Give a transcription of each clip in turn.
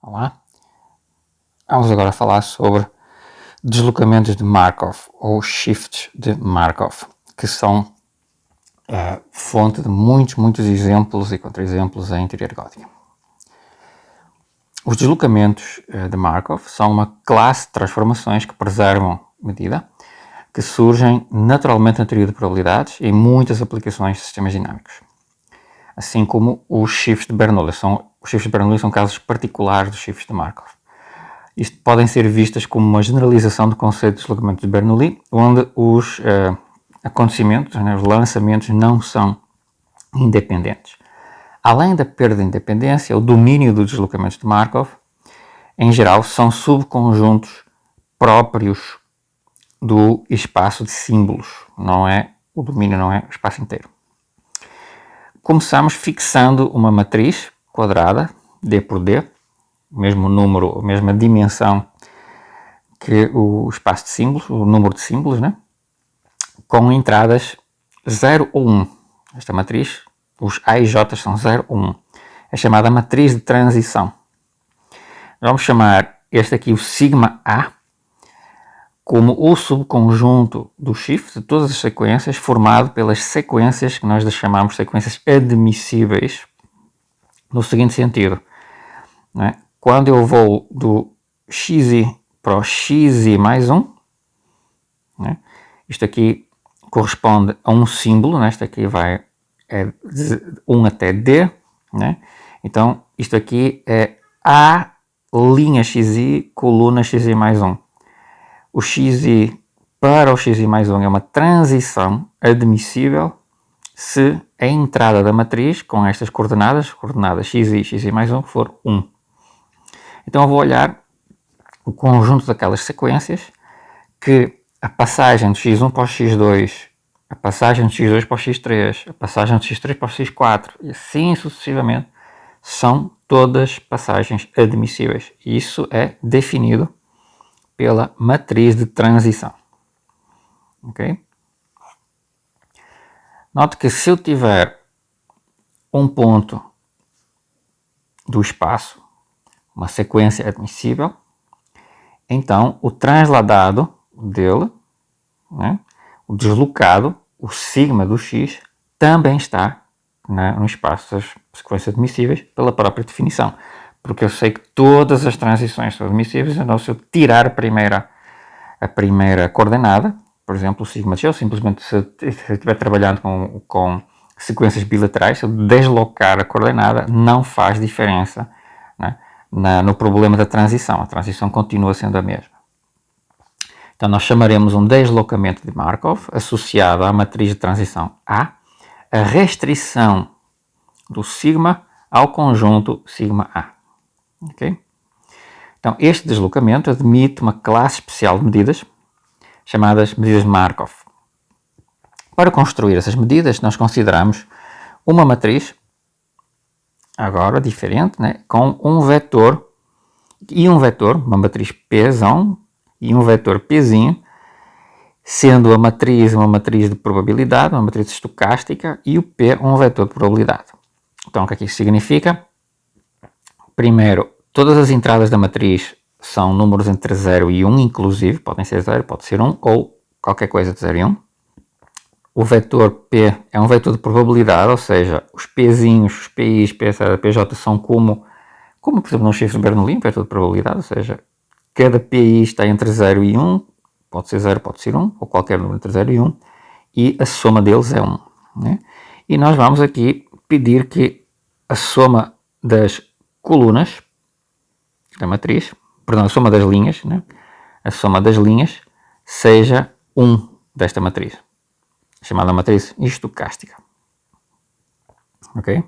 Olá, vamos agora falar sobre deslocamentos de Markov ou shifts de Markov, que são fonte de muitos exemplos e contra-exemplos em teoria gótica. Os deslocamentos de Markov são uma classe de transformações que preservam medida, que surgem naturalmente na teoria de probabilidades e em muitas aplicações de sistemas dinâmicos. Assim como os shifts de Bernoulli. Os shifts de Bernoulli são casos particulares dos shifts de Markov. Isto podem ser vistas como uma generalização do conceito de deslocamento de Bernoulli, onde os acontecimentos, os lançamentos, não são independentes. Além da perda de independência, o domínio dos deslocamentos de Markov, em geral, são subconjuntos próprios do espaço de símbolos. O domínio não é o espaço inteiro. Começamos fixando uma matriz quadrada, D por D, o mesmo número, a mesma dimensão que o espaço de símbolos, o número de símbolos, com entradas 0 ou 1. Esta matriz, os A e J são 0 ou 1. É chamada matriz de transição. Vamos chamar este aqui o sigma A como o subconjunto do shift de todas as sequências, formado pelas sequências que nós chamamos de sequências admissíveis, no seguinte sentido. Quando eu vou do xi para o xi mais 1, isto aqui corresponde a um símbolo, isto aqui é de 1 até D, então isto aqui é A linha xi, coluna xi mais 1. O xi para o xi mais 1 é uma transição admissível se a entrada da matriz com estas coordenadas xi mais 1 for 1. Então eu vou olhar o conjunto daquelas sequências que a passagem do x1 para o x2, a passagem do x2 para o x3, a passagem do x3 para o x4 e assim sucessivamente são todas passagens admissíveis. Isso é definido pela matriz de transição. Ok? Note que se eu tiver um ponto do espaço, uma sequência admissível, então o transladado dele, o deslocado, o sigma do x, também está no espaço das sequências admissíveis pela própria definição. Porque eu sei que todas as transições são admissíveis, então se eu tirar a primeira coordenada, por exemplo, o sigma de G, simplesmente se eu estiver trabalhando com sequências bilaterais, se eu deslocar a coordenada, não faz diferença no problema da transição. A transição continua sendo a mesma. Então nós chamaremos um deslocamento de Markov associado à matriz de transição A, a restrição do sigma ao conjunto sigma A. Okay? Então este deslocamento admite uma classe especial de medidas chamadas medidas de Markov. Para construir essas medidas, nós consideramos uma matriz, agora diferente, com um vetor e um vetor, uma matriz Pzão e um vetor Pzinho, sendo a matriz uma matriz de probabilidade, uma matriz estocástica, e o P um vetor de probabilidade. Então, o que é que isso significa? Primeiro, todas as entradas da matriz são números entre 0 e 1, inclusive, podem ser 0, pode ser 1, ou qualquer coisa de 0 e 1. O vetor P é um vetor de probabilidade, ou seja, os Pzinhos, os Pis, Pz, Pj são como por exemplo, no shift de Bernoulli, vetor de probabilidade, ou seja, cada Pi está entre 0 e 1, pode ser 0, pode ser 1, ou qualquer número entre 0 e 1, e a soma deles é 1. E nós vamos aqui pedir que a soma das colunas da matriz, perdão, a soma das linhas, a soma das linhas seja 1 desta matriz, chamada matriz estocástica. Ok?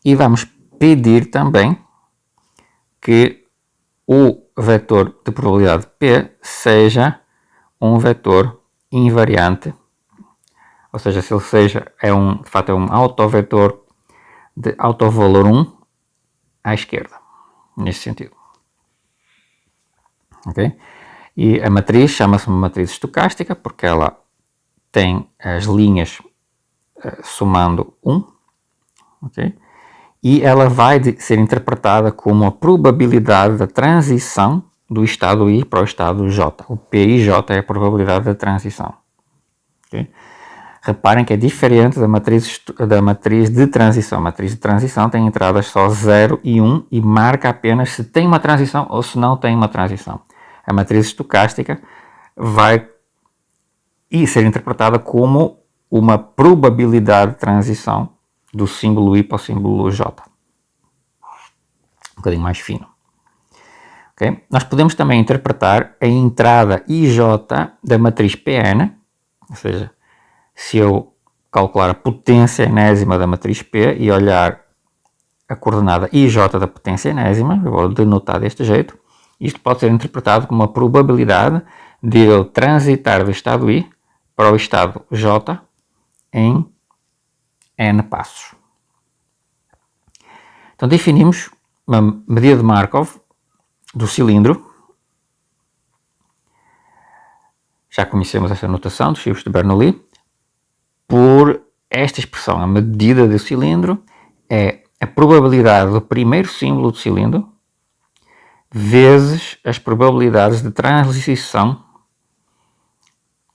E vamos pedir também que o vetor de probabilidade P seja um vetor invariante, ou seja, se ele de fato é um autovetor de autovalor 1 à esquerda, nesse sentido. Okay? E a matriz chama-se uma matriz estocástica porque ela tem as linhas somando 1, okay? e ela vai ser interpretada como a probabilidade da transição do estado I para o estado J. O PIJ é a probabilidade da transição. Okay? Reparem que é diferente da matriz de transição. A matriz de transição tem entradas só 0 e 1 e marca apenas se tem uma transição ou se não tem uma transição. A matriz estocástica vai ser interpretada como uma probabilidade de transição do símbolo I para o símbolo J. Um bocadinho mais fino. Okay? Nós podemos também interpretar a entrada IJ da matriz PN, ou seja, se eu calcular a potência enésima da matriz P e olhar a coordenada IJ da potência enésima, eu vou denotar deste jeito, isto pode ser interpretado como uma probabilidade de eu transitar do estado I para o estado J em N passos. Então definimos uma medida de Markov do cilindro. Já conhecemos esta notação dos fibros de Bernoulli. Por esta expressão, a medida do cilindro é a probabilidade do primeiro símbolo do cilindro vezes as probabilidades de transição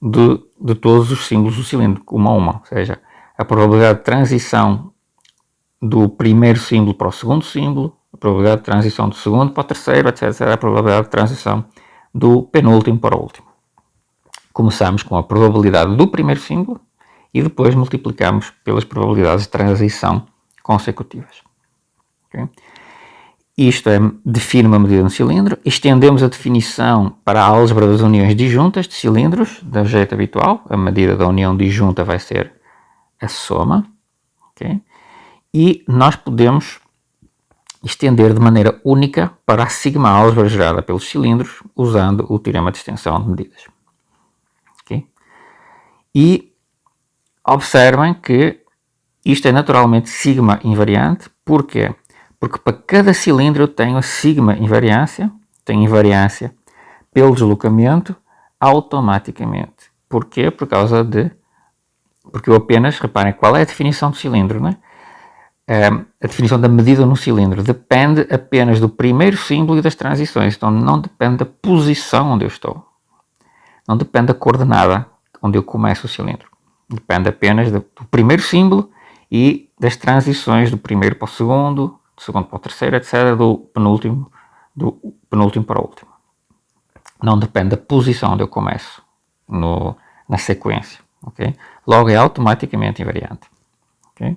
de todos os símbolos do cilindro, uma a uma. Ou seja, a probabilidade de transição do primeiro símbolo para o segundo símbolo, a probabilidade de transição do segundo para o terceiro, etc. A probabilidade de transição do penúltimo para o último. Começamos com a probabilidade do primeiro símbolo e depois multiplicamos pelas probabilidades de transição consecutivas. Okay? Isto define uma medida de um cilindro. Estendemos a definição para a álgebra das uniões disjuntas de cilindros, do jeito habitual. A medida da união disjunta vai ser a soma. Okay? E nós podemos estender de maneira única para a sigma álgebra gerada pelos cilindros, usando o teorema de extensão de medidas. Okay? E observem que isto é naturalmente sigma invariante. Porquê? Porque para cada cilindro eu tenho a sigma invariância, tenho invariância pelo deslocamento automaticamente. Porquê? Porque eu apenas, reparem, qual é a definição do cilindro, não é? A definição da medida no cilindro depende apenas do primeiro símbolo e das transições, então não depende da posição onde eu estou, não depende da coordenada onde eu começo o cilindro, depende apenas do primeiro símbolo e das transições do primeiro para o segundo, do segundo para o terceiro, etc., do penúltimo para o último. Não depende da posição onde eu começo na sequência. Okay? Logo é automaticamente invariante. Okay?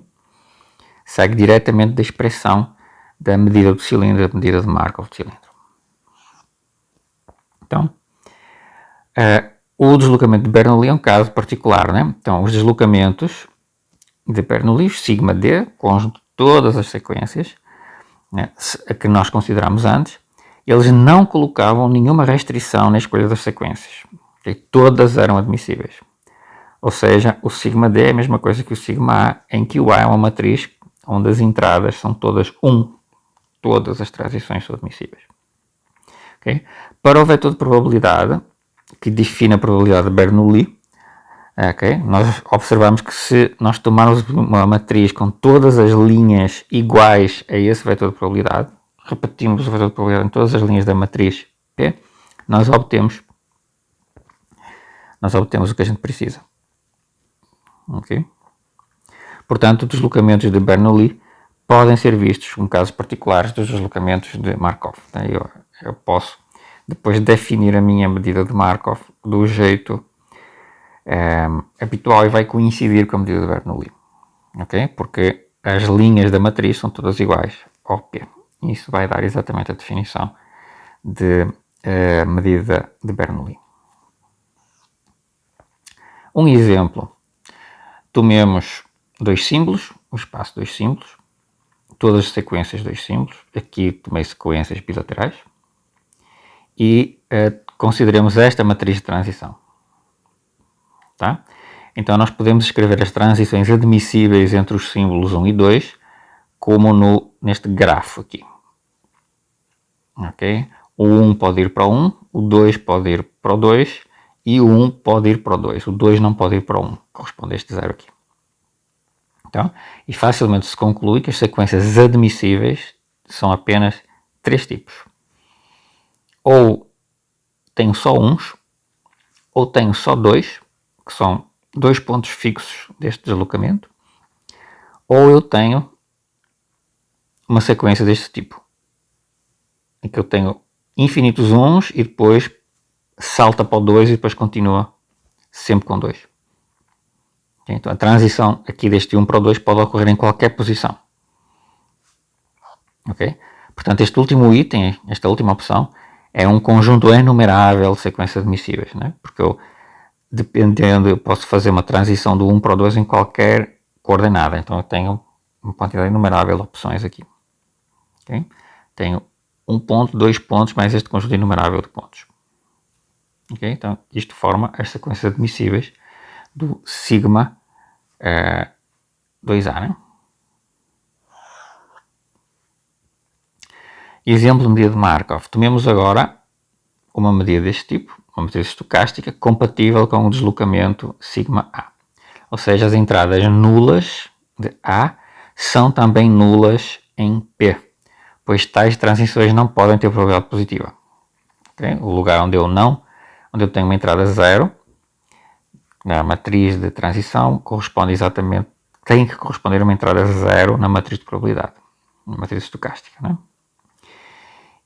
Segue diretamente da expressão da medida do cilindro, da medida de Markov do cilindro. Então, o deslocamento de Bernoulli é um caso particular, né? Então, os deslocamentos de Bernoulli, sigma D, conjunto de todas as sequências, né, que nós consideramos antes, eles não colocavam nenhuma restrição na escolha das sequências. Okay? Todas eram admissíveis. Ou seja, o sigma D é a mesma coisa que o sigma A, em que o A é uma matriz onde as entradas são todas 1. Todas as transições são admissíveis. Okay? Para o vetor de probabilidade, que define a probabilidade de Bernoulli, okay, nós observamos que se nós tomarmos uma matriz com todas as linhas iguais a esse vetor de probabilidade, repetimos o vetor de probabilidade em todas as linhas da matriz P, nós obtemos o que a gente precisa. Okay? Portanto, os deslocamentos de Bernoulli podem ser vistos como casos particulares dos deslocamentos de Markov. Eu posso depois definir a minha medida de Markov do jeito habitual e vai coincidir com a medida de Bernoulli. Okay? Porque as linhas da matriz são todas iguais ao P. Isso vai dar exatamente a definição de medida de Bernoulli. Um exemplo. Tomemos dois símbolos, o espaço dois símbolos, todas as sequências dois símbolos. Aqui tomei sequências bilaterais. E consideremos esta matriz de transição. Tá? Então nós podemos escrever as transições admissíveis entre os símbolos 1 e 2 como neste grafo aqui. Okay? O 1 pode ir para o 1, o 2 pode ir para o 2 e o 1 pode ir para o 2. O 2 não pode ir para o 1, corresponde a este 0 aqui. Então, e facilmente se conclui que as sequências admissíveis são apenas 3 tipos. Ou tenho só uns, ou tenho só 2, que são 2 pontos fixos deste deslocamento, ou eu tenho uma sequência deste tipo, em que eu tenho infinitos uns e depois salta para o 2 e depois continua sempre com 2. Então a transição aqui deste 1 para o 2 pode ocorrer em qualquer posição. Ok? Portanto, este último item, esta última opção, é um conjunto enumerável de sequências admissíveis, né? Porque eu, dependendo, eu posso fazer uma transição do 1 para o 2 em qualquer coordenada. Então eu tenho uma quantidade inumerável de opções aqui. Okay? Tenho um ponto, 2 pontos, mais este conjunto inumerável de pontos. Okay? Então isto forma as sequências admissíveis do sigma 2A. Né? Exemplo de medida de Markov. Tomemos agora uma medida deste tipo, uma medida estocástica, compatível com o deslocamento sigma A. Ou seja, as entradas nulas de A são também nulas em P, pois tais transições não podem ter probabilidade positiva. Okay? O lugar onde eu tenho uma entrada 0, na matriz de transição, tem que corresponder a uma entrada 0 na matriz de probabilidade, na matriz estocástica. Né?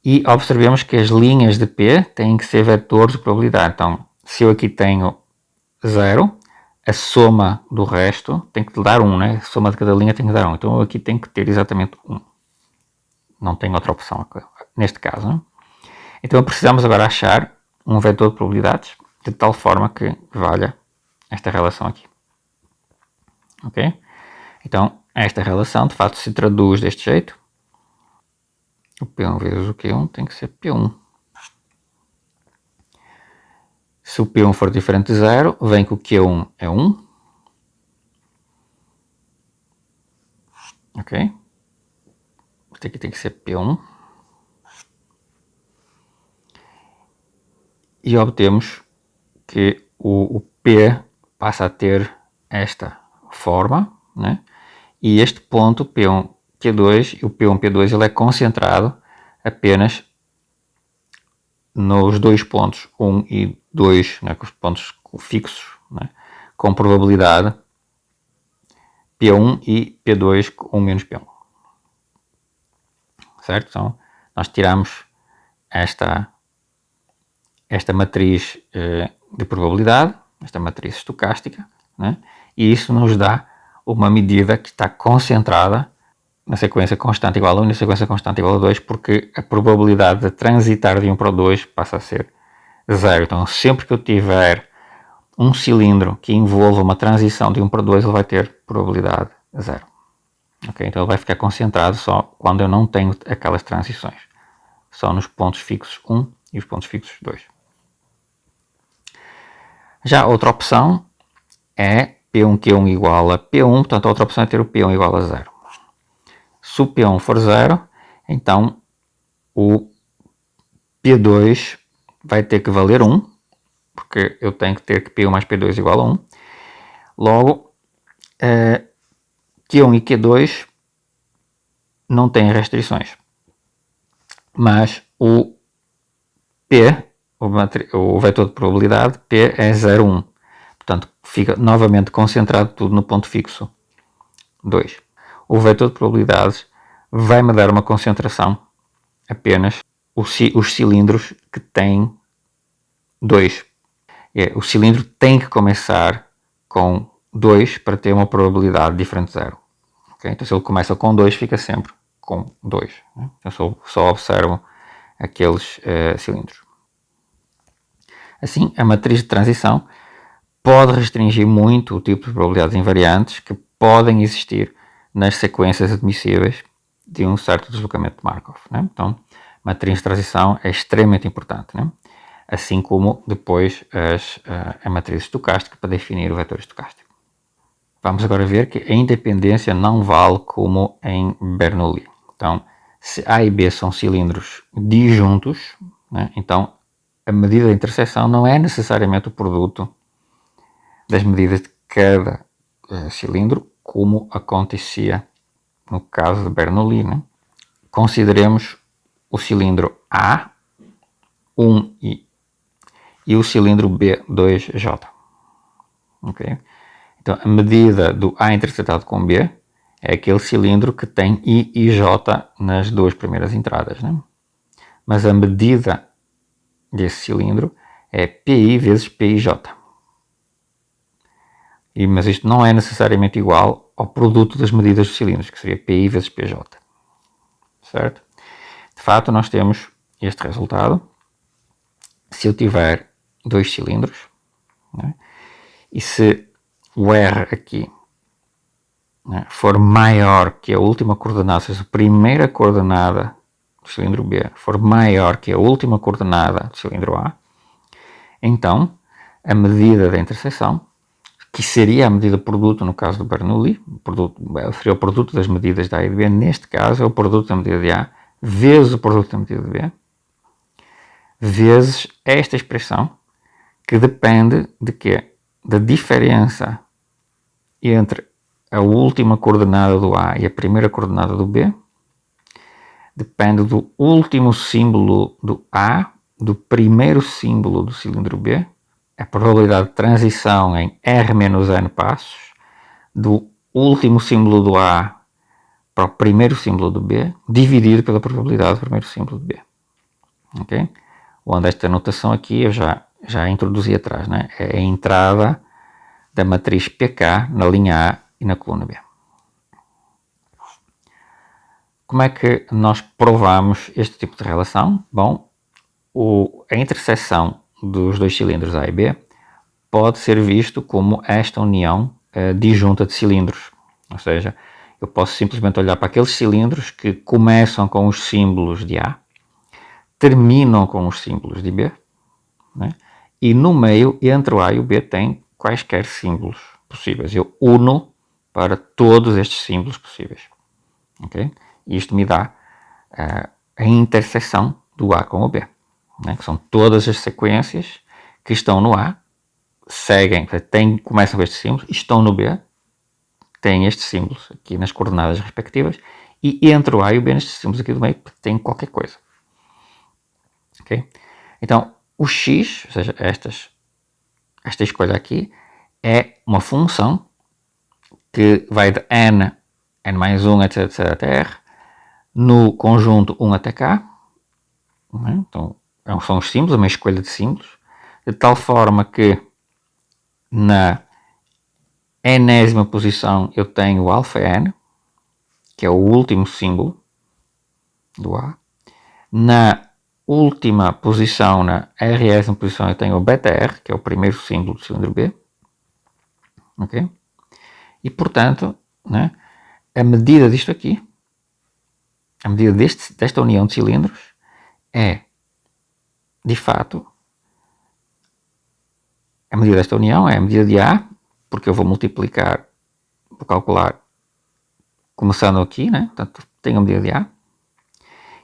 E observemos que as linhas de P têm que ser vetores de probabilidade. Então, se eu aqui tenho 0, a soma do resto tem que dar 1, né? A soma de cada linha tem que dar 1. Então, eu aqui tenho que ter exatamente 1. Não tenho outra opção neste caso. Né? Então, precisamos agora achar um vetor de probabilidades de tal forma que valha esta relação aqui. Ok? Então, esta relação, de facto, se traduz deste jeito. O P1 vezes o Q1 tem que ser P1. Se o P1 for diferente de 0, vem que o Q1 é 1. Ok? Este aqui tem que ser P1. E obtemos que o P passa a ter esta forma, né? E este ponto, P1, P2, e o P1, P2, ele é concentrado apenas nos dois pontos 1 e 2, né, com os pontos fixos, né, com probabilidade P1 e P2 com 1 menos P1. Certo? Então, nós tiramos esta matriz de probabilidade, esta matriz estocástica, né, e isso nos dá uma medida que está concentrada na sequência constante igual a 1 e na sequência constante igual a 2, porque a probabilidade de transitar de 1 para o 2 passa a ser 0. Então, sempre que eu tiver um cilindro que envolva uma transição de 1 para 2, ele vai ter probabilidade 0. Okay? Então, ele vai ficar concentrado só quando eu não tenho aquelas transições. Só nos pontos fixos 1 e os pontos fixos 2. Já a outra opção é P1Q1 igual a P1, portanto a outra opção é ter o P1 igual a 0. Se o P1 for 0, então o P2 vai ter que valer 1, porque eu tenho que ter que P1 mais P2 igual a 1. Logo, Q1 e Q2 não têm restrições, mas o P, o vetor de probabilidade, P é 0, 1. Portanto, fica novamente concentrado tudo no ponto fixo 2. O vetor de probabilidades vai-me dar uma concentração apenas os cilindros que têm 2. O cilindro tem que começar com 2 para ter uma probabilidade diferente de 0. Okay? Então, se ele começa com 2, fica sempre com 2. Né? Então, só observo aqueles cilindros. Assim, a matriz de transição pode restringir muito o tipo de probabilidades invariantes que podem existir nas sequências admissíveis de um certo deslocamento de Markov. Né? Então, a matriz de transição é extremamente importante, né? Assim como depois a matriz estocástica para definir o vetor estocástico. Vamos agora ver que a independência não vale como em Bernoulli. Então, se A e B são cilindros disjuntos, né? Então a medida de interseção não é necessariamente o produto das medidas de cada cilindro como acontecia no caso de Bernoulli, né? Consideremos o cilindro A1 e o cilindro B2J. Okay? Então, a medida do A interceptado com B é aquele cilindro que tem I e J nas duas primeiras entradas, né? Mas a medida desse cilindro é PI vezes PIJ. Mas isto não é necessariamente igual ao produto das medidas dos cilindros, que seria PI vezes PJ. Certo? De fato, nós temos este resultado. Se eu tiver dois cilindros, né, e se o R aqui, né, for maior que a última coordenada, ou seja, a primeira coordenada do cilindro B for maior que a última coordenada do cilindro A, então a medida da interseção, que seria a medida produto no caso do Bernoulli, seria o produto das medidas de A e de B, neste caso é o produto da medida de A vezes o produto da medida de B, vezes esta expressão, que depende de quê? Da diferença entre a última coordenada do A e a primeira coordenada do B, depende do último símbolo do A, do primeiro símbolo do cilindro B, a probabilidade de transição em R menos N passos, do último símbolo do A para o primeiro símbolo do B, dividido pela probabilidade do primeiro símbolo do B. Ok? Onde esta notação aqui eu já introduzi atrás, né? É a entrada da matriz PK na linha A e na coluna B. Como é que nós provamos este tipo de relação? Bom, a interseção dos dois cilindros A e B pode ser visto como esta união disjunta de cilindros. Ou seja, eu posso simplesmente olhar para aqueles cilindros que começam com os símbolos de A, terminam com os símbolos de B, né? E no meio, entre o A e o B, tem quaisquer símbolos possíveis. Eu uno para todos estes símbolos possíveis. Okay? E isto me dá a interseção do A com o B, né? Que são todas as sequências que estão no A, começam com estes símbolos, estão no B, têm estes símbolos aqui nas coordenadas respectivas, e entre o A e o B, nestes símbolos aqui do meio, tem qualquer coisa. Okay? Então, o x, ou seja, esta escolha aqui, é uma função que vai de n mais 1, etc, até r, no conjunto 1 até k. Então, são os símbolos, uma escolha de símbolos, de tal forma que na enésima posição eu tenho o alfa n, que é o último símbolo do A. Na última posição, na RS posição, eu tenho o beta R, que é o primeiro símbolo do cilindro B. Ok? E, portanto, né, a medida disto aqui, a medida desta união de cilindros, é, de fato, a medida desta união é a medida de A, porque eu vou multiplicar, vou calcular, começando aqui, né? Portanto, tenho a medida de A.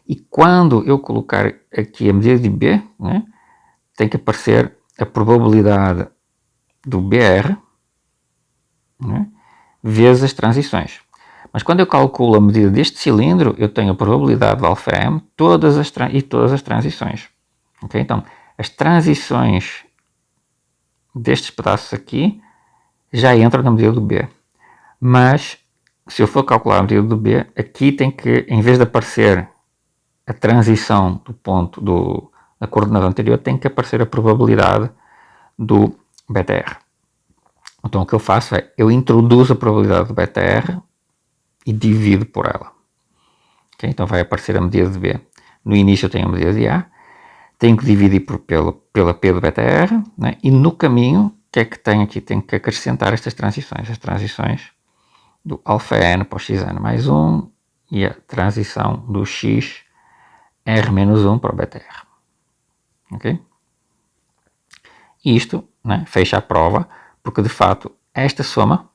E quando eu colocar aqui a medida de B, né, tem que aparecer a probabilidade do BR, né, vezes as transições. Mas quando eu calculo a medida deste cilindro, eu tenho a probabilidade de alfa m todas as transições. Okay? Então, as transições destes pedaços aqui já entram na medida do B. Mas, se eu for calcular a medida do B, aqui tem que, em vez de aparecer a transição do ponto da coordenada anterior, tem que aparecer a probabilidade do beta-r. Então, o que eu faço é, eu introduzo a probabilidade do beta-r e divido por ela. Okay? Então, vai aparecer a medida de B. No início eu tenho a medida de A, tenho que dividir pela P do beta-r, né? E no caminho, o que é que tenho aqui? Tenho que acrescentar estas transições. As transições do alfa n para o xn mais 1 e a transição do x R menos 1 para o beta R. Ok? Isto, né, fecha a prova, porque de fato esta soma,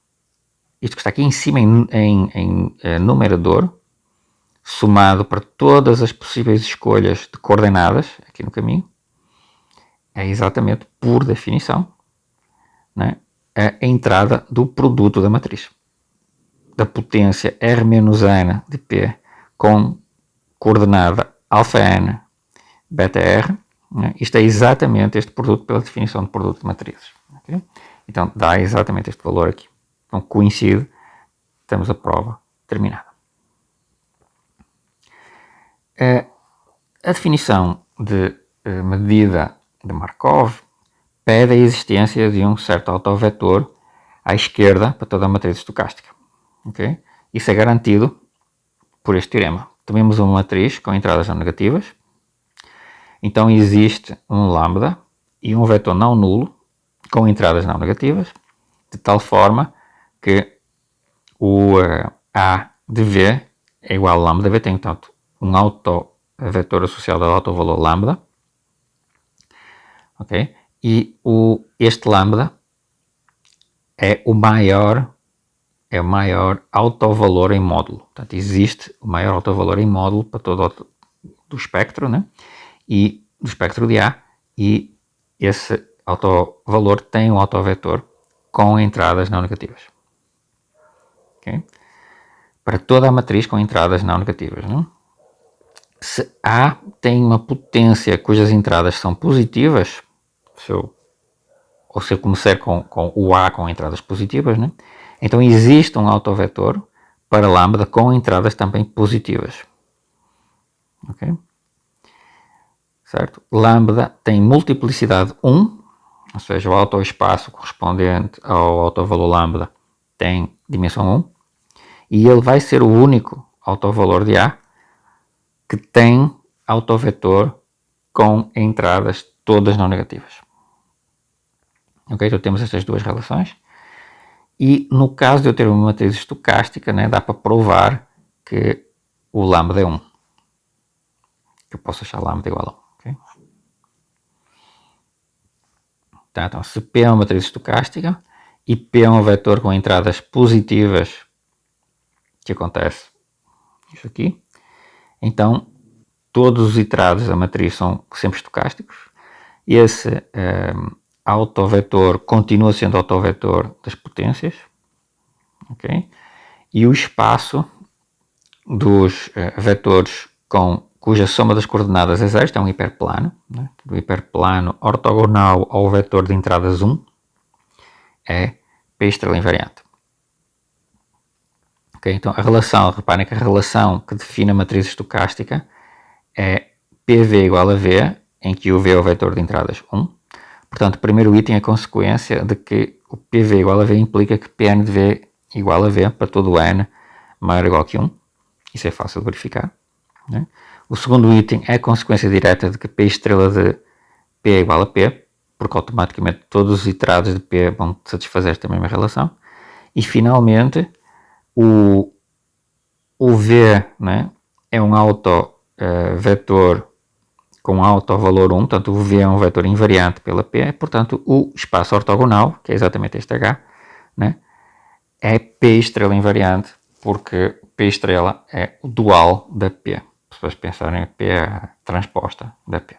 isto que está aqui em cima em numerador, somado para todas as possíveis escolhas de coordenadas aqui no caminho, é exatamente, por definição, né, a entrada do produto da matriz. da potência R menos N de P com coordenada alfa N beta R, né? Isto é exatamente este produto pela definição de produto de matrizes. Okay? Então dá exatamente este valor aqui. Então coincide, temos a prova terminada. A definição de medida de Markov pede a existência de um certo autovetor à esquerda para toda a matriz estocástica. Okay? Isso é garantido por este teorema. Temos uma matriz com entradas não negativas, então existe um lambda e um vetor não nulo com entradas não negativas, de tal forma que o A de V é igual a lambda V, tem, portanto, um autovetor associado ao autovalor lambda, ok? E este lambda é o maior autovalor em módulo. Portanto, existe o maior autovalor em módulo para todo do espectro, né? E do espectro de A, e esse autovalor tem um autovetor com entradas não negativas. Okay? Para toda a matriz com entradas não negativas. Né? Se A tem uma potência cujas entradas são positivas, se eu começar com o A com entradas positivas, né? Então existe um autovetor para lambda com entradas também positivas. Ok? Certo? Lambda tem multiplicidade 1, ou seja, o autoespaço correspondente ao autovalor lambda tem dimensão 1, e ele vai ser o único autovalor de A que tem autovetor com entradas todas não negativas. Ok? Então temos estas duas relações. E no caso de eu ter uma matriz estocástica, né, dá para provar que o lambda é 1. Que eu posso achar lambda igual a 1. Okay? Tá, então, se P é uma matriz estocástica e P é um vetor com entradas positivas, que acontece isso aqui, então todos os iterados da matriz são sempre estocásticos. Esse autovetor continua sendo autovetor das potências, okay? E o espaço dos vetores cuja soma das coordenadas é zero, isto é um hiperplano, né? O hiperplano ortogonal ao vetor de entradas 1 é P estrela invariante. Okay? Então reparem que a relação que define a matriz estocástica é PV igual a V, em que o V é o vetor de entradas 1. Portanto, o primeiro item é a consequência de que o PV igual a V implica que Pn de V igual a V para todo o n maior ou igual que 1. Isso é fácil de verificar. Né? O segundo item é a consequência direta de que P estrela de P é igual a P, porque automaticamente todos os iterados de P vão satisfazer esta mesma relação. E finalmente, o V, né, é um autovetor com autovalor 1, portanto o V é um vetor invariante pela P, portanto o espaço ortogonal, que é exatamente este H, né, é P estrela invariante, porque P estrela é o dual da P. Se vocês pensarem, P é a transposta da P.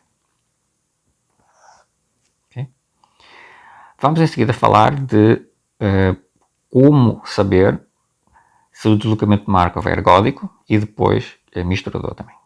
Okay? Vamos em seguida falar de como saber se o deslocamento de Markov é ergódico e depois é misturador também.